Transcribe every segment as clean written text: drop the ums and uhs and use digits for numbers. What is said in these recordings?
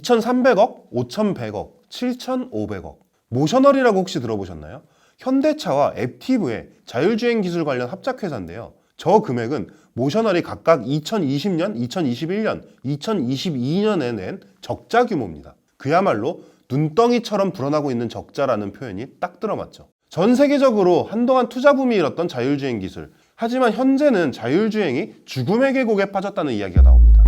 2,300억, 5,100억, 7,500억. 모셔널이라고 혹시 들어보셨나요? 현대차와 앱티브의 자율주행 기술 관련 합작회사인데요. 저 금액은 모셔널이 각각 2020년, 2021년, 2022년에 낸 적자 규모입니다. 그야말로 눈덩이처럼 불어나고 있는 적자라는 표현이 딱 들어맞죠. 전 세계적으로 한동안 투자 붐이 일었던 자율주행 기술. 하지만 현재는 자율주행이 죽음의 계곡에 빠졌다는 이야기가 나옵니다.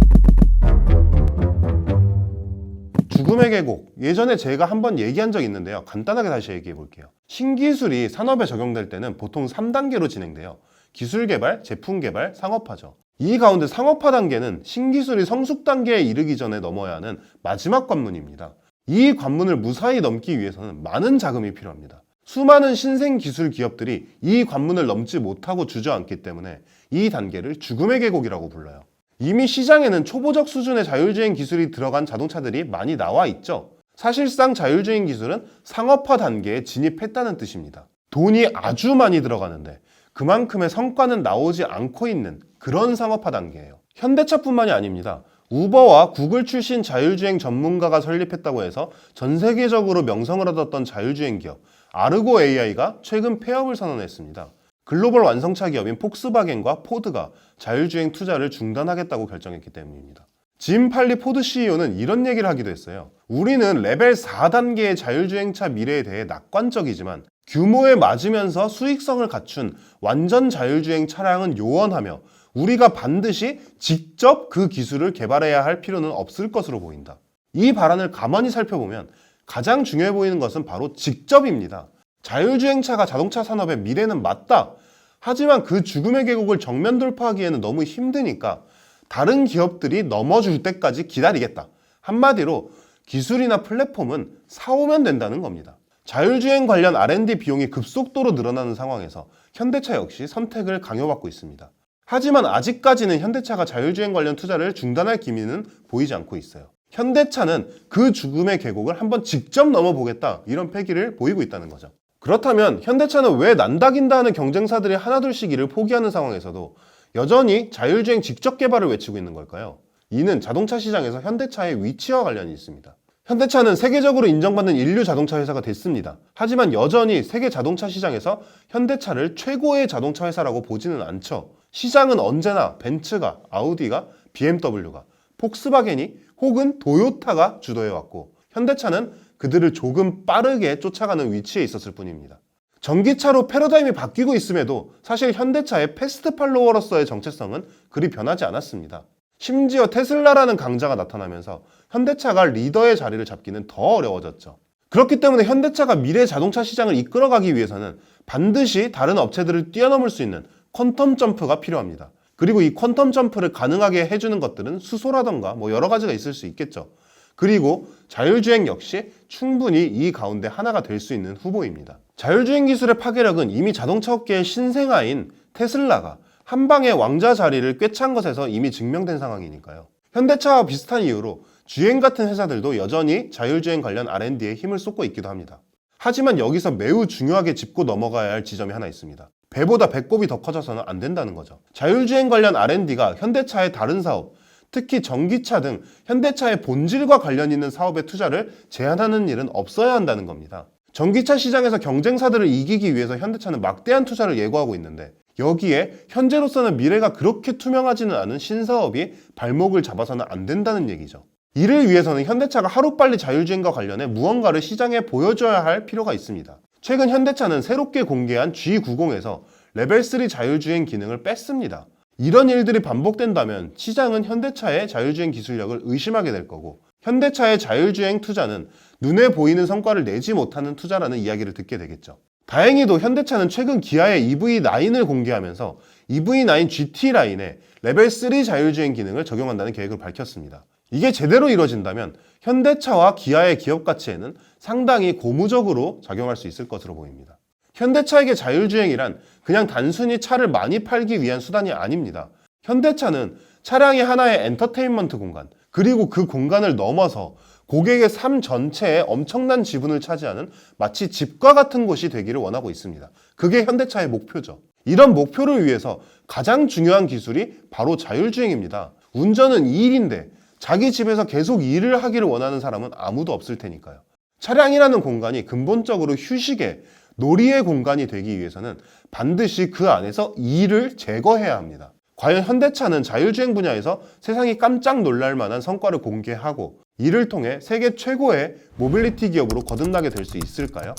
죽음의 계곡, 예전에 제가 한번 얘기한 적 있는데요. 간단하게 다시 얘기해 볼게요. 신기술이 산업에 적용될 때는 보통 3단계로 진행돼요. 기술 개발, 제품 개발, 상업화죠. 이 가운데 상업화 단계는 신기술이 성숙 단계에 이르기 전에 넘어야 하는 마지막 관문입니다. 이 관문을 무사히 넘기 위해서는 많은 자금이 필요합니다. 수많은 신생 기술 기업들이 이 관문을 넘지 못하고 주저앉기 때문에 이 단계를 죽음의 계곡이라고 불러요. 이미 시장에는 초보적 수준의 자율주행 기술이 들어간 자동차들이 많이 나와 있죠. 사실상 자율주행 기술은 상업화 단계에 진입했다는 뜻입니다. 돈이 아주 많이 들어가는데 그만큼의 성과는 나오지 않고 있는 그런 상업화 단계예요. 현대차뿐만이 아닙니다. 우버와 구글 출신 자율주행 전문가가 설립했다고 해서 전 세계적으로 명성을 얻었던 자율주행 기업 아르고 AI가 최근 폐업을 선언했습니다. 글로벌 완성차 기업인 폭스바겐과 포드가 자율주행 투자를 중단하겠다고 결정했기 때문입니다. 짐 팔리 포드 CEO는 이런 얘기를 하기도 했어요. 우리는 레벨 4단계의 자율주행차 미래에 대해 낙관적이지만 규모에 맞으면서 수익성을 갖춘 완전 자율주행 차량은 요원하며 우리가 반드시 직접 그 기술을 개발해야 할 필요는 없을 것으로 보인다. 이 발언을 가만히 살펴보면 가장 중요해 보이는 것은 바로 직접입니다. 자율주행차가 자동차 산업의 미래는 맞다. 하지만 그 죽음의 계곡을 정면 돌파하기에는 너무 힘드니까 다른 기업들이 넘어줄 때까지 기다리겠다. 한마디로 기술이나 플랫폼은 사오면 된다는 겁니다. 자율주행 관련 R&D 비용이 급속도로 늘어나는 상황에서 현대차 역시 선택을 강요받고 있습니다. 하지만 아직까지는 현대차가 자율주행 관련 투자를 중단할 기미는 보이지 않고 있어요. 현대차는 그 죽음의 계곡을 한번 직접 넘어보겠다 이런 패기를 보이고 있다는 거죠. 그렇다면 현대차는 왜 난다긴다 하는 경쟁사들이 하나둘씩 이를 포기하는 상황에서도 여전히 자율주행 직접 개발을 외치고 있는 걸까요? 이는 자동차 시장에서 현대차의 위치와 관련이 있습니다. 현대차는 세계적으로 인정받는 인류 자동차 회사가 됐습니다. 하지만 여전히 세계 자동차 시장에서 현대차를 최고의 자동차 회사라고 보지는 않죠. 시장은 언제나 벤츠가, 아우디가, BMW가, 폭스바겐이 혹은 도요타가 주도해왔고 현대차는 그들을 조금 빠르게 쫓아가는 위치에 있었을 뿐입니다. 전기차로 패러다임이 바뀌고 있음에도 사실 현대차의 패스트 팔로워로서의 정체성은 그리 변하지 않았습니다. 심지어 테슬라라는 강자가 나타나면서 현대차가 리더의 자리를 잡기는 더 어려워졌죠. 그렇기 때문에 현대차가 미래 자동차 시장을 이끌어가기 위해서는 반드시 다른 업체들을 뛰어넘을 수 있는 퀀텀 점프가 필요합니다. 그리고 이 퀀텀 점프를 가능하게 해주는 것들은 수소라던가 여러 가지가 있을 수 있겠죠. 그리고 자율주행 역시 충분히 이 가운데 하나가 될 수 있는 후보입니다. 자율주행 기술의 파괴력은 이미 자동차 업계의 신생아인 테슬라가 한방의 왕자 자리를 꿰찬 것에서 이미 증명된 상황이니까요. 현대차와 비슷한 이유로 GM 같은 회사들도 여전히 자율주행 관련 R&D에 힘을 쏟고 있기도 합니다. 하지만 여기서 매우 중요하게 짚고 넘어가야 할 지점이 하나 있습니다. 배보다 배꼽이 더 커져서는 안 된다는 거죠. 자율주행 관련 R&D가 현대차의 다른 사업, 특히 전기차 등 현대차의 본질과 관련 있는 사업의 투자를 제한하는 일은 없어야 한다는 겁니다. 전기차 시장에서 경쟁사들을 이기기 위해서 현대차는 막대한 투자를 예고하고 있는데 여기에 현재로서는 미래가 그렇게 투명하지는 않은 신사업이 발목을 잡아서는 안 된다는 얘기죠. 이를 위해서는 현대차가 하루빨리 자율주행과 관련해 무언가를 시장에 보여줘야 할 필요가 있습니다. 최근 현대차는 새롭게 공개한 G90에서 레벨 3 자율주행 기능을 뺐습니다. 이런 일들이 반복된다면 시장은 현대차의 자율주행 기술력을 의심하게 될 거고 현대차의 자율주행 투자는 눈에 보이는 성과를 내지 못하는 투자라는 이야기를 듣게 되겠죠. 다행히도 현대차는 최근 기아의 EV9을 공개하면서 EV9 GT 라인에 레벨 3 자율주행 기능을 적용한다는 계획을 밝혔습니다. 이게 제대로 이루어진다면 현대차와 기아의 기업 가치에는 상당히 고무적으로 작용할 수 있을 것으로 보입니다. 현대차에게 자율주행이란 그냥 단순히 차를 많이 팔기 위한 수단이 아닙니다. 현대차는 차량이 하나의 엔터테인먼트 공간, 그리고 그 공간을 넘어서 고객의 삶 전체에 엄청난 지분을 차지하는 마치 집과 같은 곳이 되기를 원하고 있습니다. 그게 현대차의 목표죠. 이런 목표를 위해서 가장 중요한 기술이 바로 자율주행입니다. 운전은 2일인데 자기 집에서 계속 일을 하기를 원하는 사람은 아무도 없을 테니까요. 차량이라는 공간이 근본적으로 휴식의, 놀이의 공간이 되기 위해서는 반드시 그 안에서 일을 제거해야 합니다. 과연 현대차는 자율주행 분야에서 세상이 깜짝 놀랄 만한 성과를 공개하고 이를 통해 세계 최고의 모빌리티 기업으로 거듭나게 될 수 있을까요?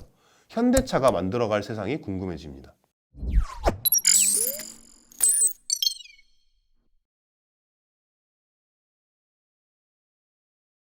현대차가 만들어갈 세상이 궁금해집니다.